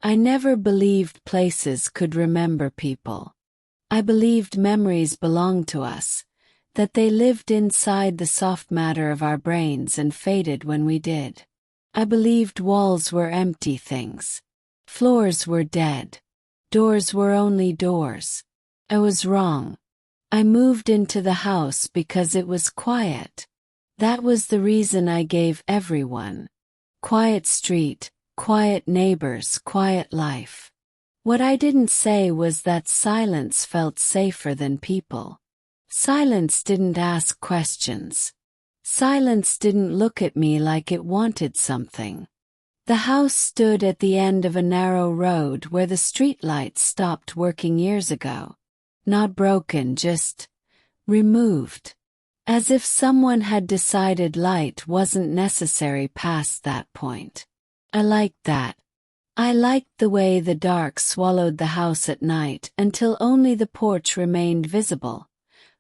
I never believed places could remember people. I believed memories belonged to us, that they lived inside the soft matter of our brains and faded when we did. I believed walls were empty things. Floors were dead. Doors were only doors. I was wrong. I moved into the house because it was quiet. That was the reason I gave everyone. Quiet street, quiet neighbors, quiet life. What I didn't say was that silence felt safer than people. Silence didn't ask questions. Silence didn't look at me like it wanted something. The house stood at the end of a narrow road where the streetlights stopped working years ago. Not broken, just removed. As if someone had decided light wasn't necessary past that point. I liked that. I liked the way the dark swallowed the house at night until only the porch remained visible,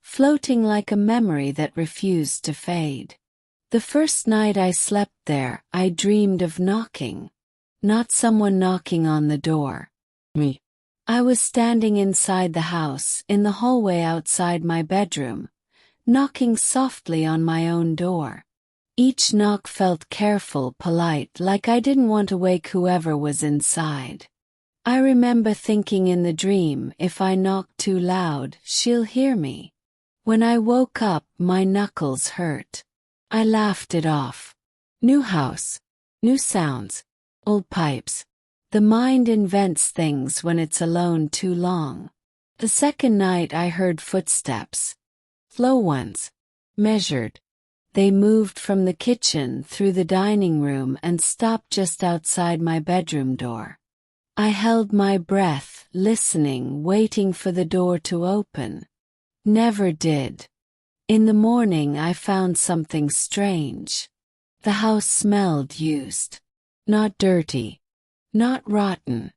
floating like a memory that refused to fade. The first night I slept there, I dreamed of knocking. Not someone knocking on the door. Me. I was standing inside the house, in the hallway outside my bedroom, knocking softly on my own door. Each knock felt careful, polite, like I didn't want to wake whoever was inside. I remember thinking in the dream, if I knock too loud, she'll hear me. When I woke up, my knuckles hurt. I laughed it off. New house. New sounds. Old pipes. The mind invents things when it's alone too long. The second night I heard footsteps. Slow ones. Measured. They moved from the kitchen through the dining room and stopped just outside my bedroom door. I held my breath, listening, waiting for the door to open. Never did. In the morning I found something strange. The house smelled used. Not dirty. Not rotten.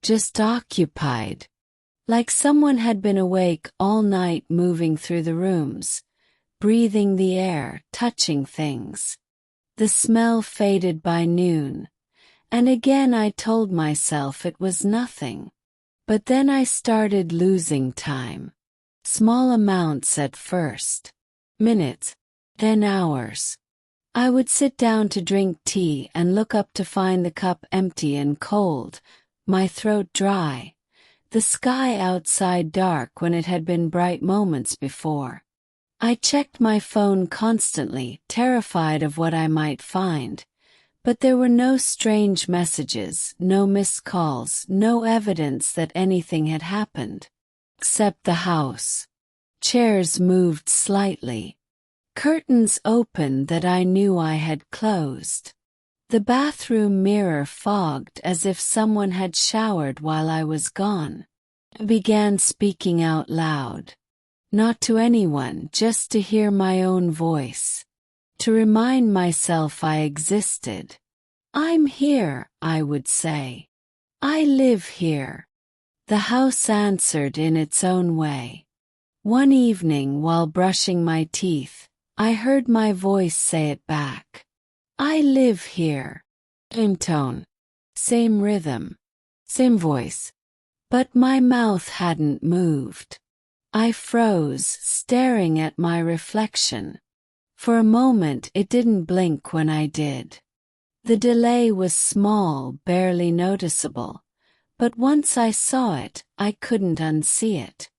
Just occupied. Like someone had been awake all night, moving through the rooms, breathing the air, touching things. The smell faded by noon, and again I told myself it was nothing. But then I started losing time. Small amounts at first. Minutes. Then hours. I would sit down to drink tea and look up to find the cup empty and cold, my throat dry, the sky outside dark when it had been bright moments before. I checked my phone constantly, terrified of what I might find, but there were no strange messages, no missed calls, no evidence that anything had happened. Except the house. Chairs moved slightly. Curtains opened that I knew I had closed. The bathroom mirror fogged as if someone had showered while I was gone. I began speaking out loud. Not to anyone, just to hear my own voice. To remind myself I existed. I'm here, I would say. I live here. The house answered in its own way. One evening while brushing my teeth, I heard my voice say it back. I live here. Same tone. Same rhythm. Same voice. But my mouth hadn't moved. I froze, staring at my reflection. For a moment it didn't blink when I did. The delay was small, barely noticeable, but once I saw it, I couldn't unsee it.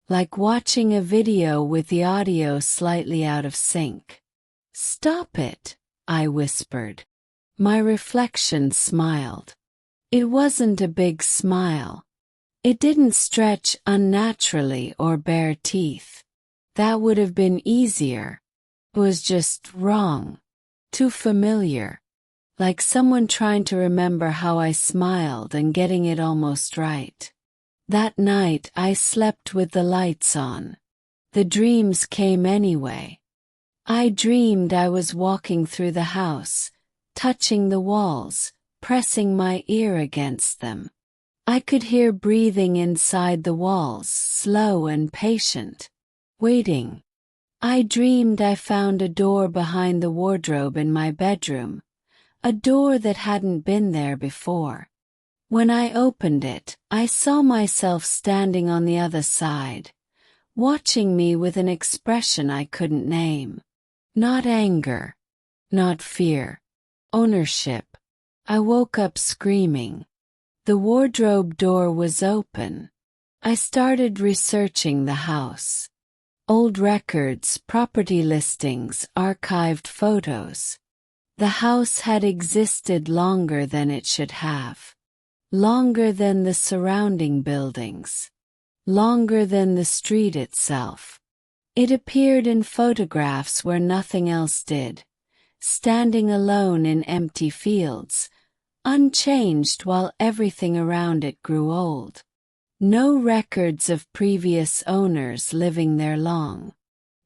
Like watching a video with the audio slightly out of sync. Stop it, I whispered. My reflection smiled. It wasn't a big smile. It didn't stretch unnaturally or bare teeth. That would have been easier. It was just wrong. Too familiar. Like someone trying to remember how I smiled and getting it almost right. That night I slept with the lights on. The dreams came anyway. I dreamed I was walking through the house, touching the walls, pressing my ear against them. I could hear breathing inside the walls, slow and patient. Waiting. I dreamed I found a door behind the wardrobe in my bedroom. A door that hadn't been there before. When I opened it, I saw myself standing on the other side, watching me with an expression I couldn't name. Not anger. Not fear. Ownership. I woke up screaming. The wardrobe door was open. I started researching the house. Old records, property listings, archived photos. The house had existed longer than it should have. Longer than the surrounding buildings. Longer than the street itself. It appeared in photographs where nothing else did, standing alone in empty fields, unchanged while everything around it grew old. No records of previous owners living there long.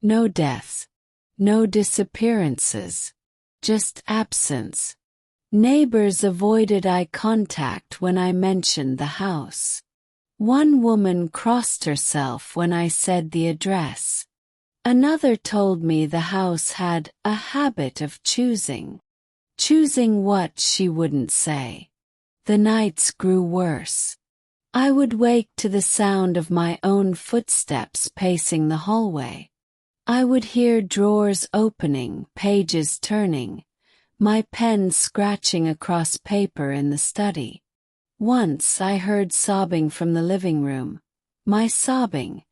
No deaths. No disappearances. Just absence. Neighbors avoided eye contact when I mentioned the house. One woman crossed herself when I said the address. Another told me the house had a habit of choosing. Choosing what she wouldn't say. The nights grew worse. I would wake to the sound of my own footsteps pacing the hallway. I would hear drawers opening, pages turning, my pen scratching across paper in the study. Once I heard sobbing from the living room. My sobbing.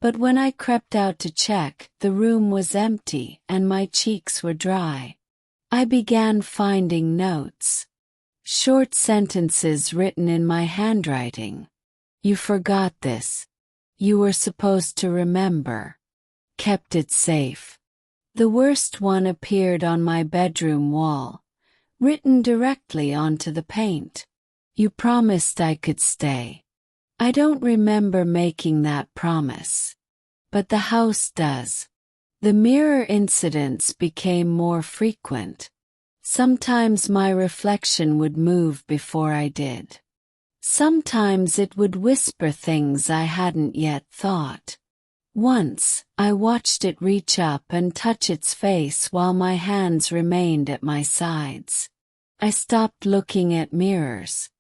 But when I crept out to check, the room was empty and my cheeks were dry. I began finding notes. Short sentences written in my handwriting. You forgot this. You were supposed to remember. Kept it safe. The worst one appeared on my bedroom wall, written directly onto the paint. You promised I could stay. I don't remember making that promise. But the house does. The mirror incidents became more frequent. Sometimes my reflection would move before I did. Sometimes it would whisper things I hadn't yet thought. Once, I watched it reach up and touch its face while my hands remained at my sides. I stopped looking at mirrors.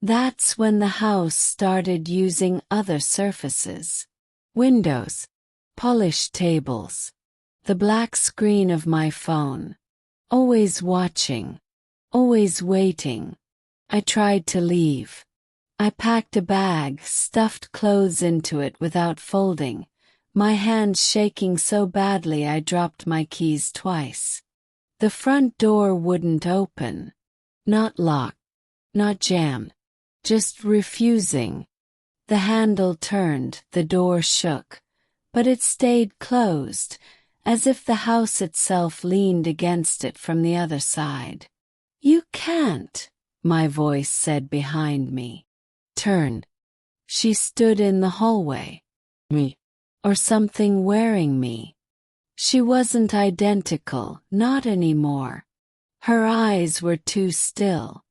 That's when the house started using other surfaces. Windows. Polished tables. The black screen of my phone. Always watching. Always waiting. I tried to leave. I packed a bag, stuffed clothes into it without folding, my hands shaking so badly I dropped my keys twice. The front door wouldn't open. Not locked. Not jammed. Just refusing. The handle turned, the door shook, but it stayed closed, as if the house itself leaned against it from the other side. You can't, my voice said behind me. Turn. She stood in the hallway. Me. Or something wearing me. She wasn't identical, not anymore. Her eyes were too still.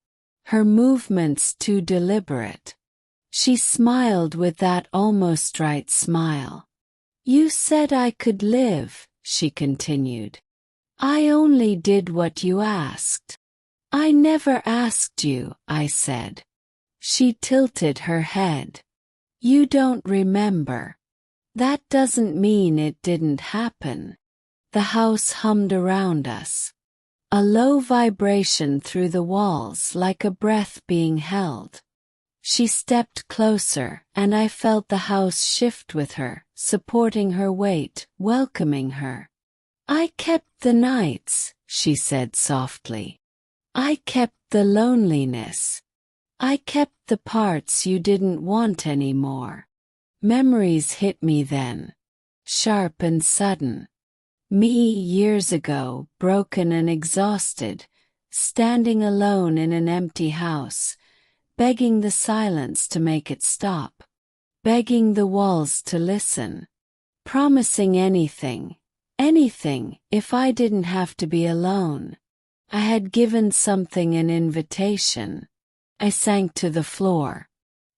Her movements too deliberate. She smiled with that almost right smile. You said I could live, she continued. I only did what you asked. I never asked you, I said. She tilted her head. You don't remember. That doesn't mean it didn't happen. The house hummed around us. A low vibration through the walls like a breath being held. She stepped closer, and I felt the house shift with her, supporting her weight, welcoming her. I kept the nights, she said softly. I kept the loneliness. I kept the parts you didn't want anymore. Memories hit me then. Sharp and sudden. Me years ago, broken and exhausted, standing alone in an empty house, begging the silence to make it stop. Begging the walls to listen. Promising anything, if I didn't have to be alone. I had given something an invitation. I sank to the floor.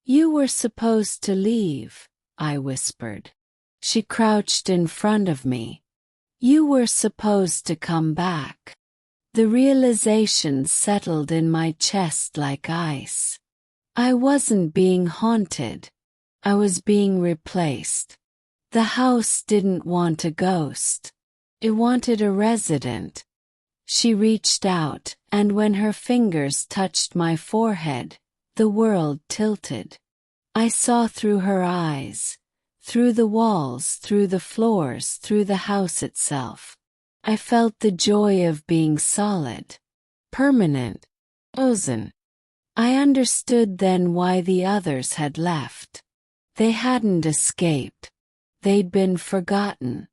You were supposed to leave, I whispered. She crouched in front of me. You were supposed to come back. The realization settled in my chest like ice. I wasn't being haunted. I was being replaced. The house didn't want a ghost. It wanted a resident. She reached out, and when her fingers touched my forehead, the world tilted. I saw through her eyes, through the walls, through the floors, through the house itself. I felt the joy of being solid, permanent, frozen. I understood then why the others had left. They hadn't escaped. They'd been forgotten.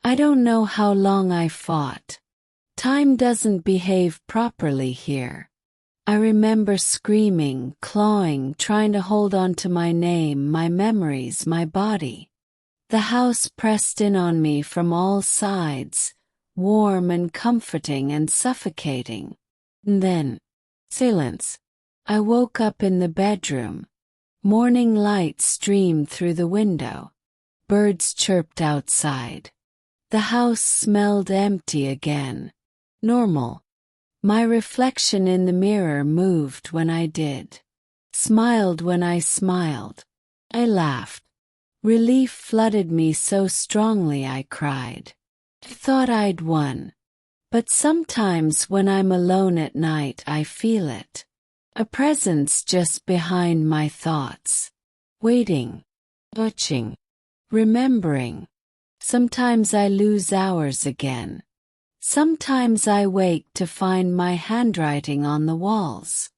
I don't know how long I fought. Time doesn't behave properly here. I remember screaming, clawing, trying to hold on to my name, my memories, my body. The house pressed in on me from all sides, warm and comforting and suffocating. And then, silence. I woke up in the bedroom. Morning light streamed through the window. Birds chirped outside. The house smelled empty again. Normal. My reflection in the mirror moved when I did. Smiled when I smiled. I laughed. Relief flooded me so strongly I cried. I thought I'd won. But sometimes when I'm alone at night I feel it. A presence just behind my thoughts. Waiting. Watching. Remembering. Sometimes I lose hours again. Sometimes I wake to find my handwriting on the walls.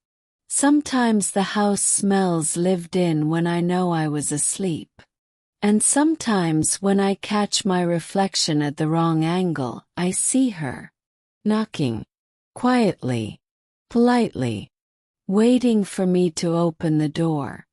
Sometimes the house smells lived in when I know I was asleep. And sometimes when I catch my reflection at the wrong angle, I see her. Knocking. Quietly. Politely. Waiting for me to open the door.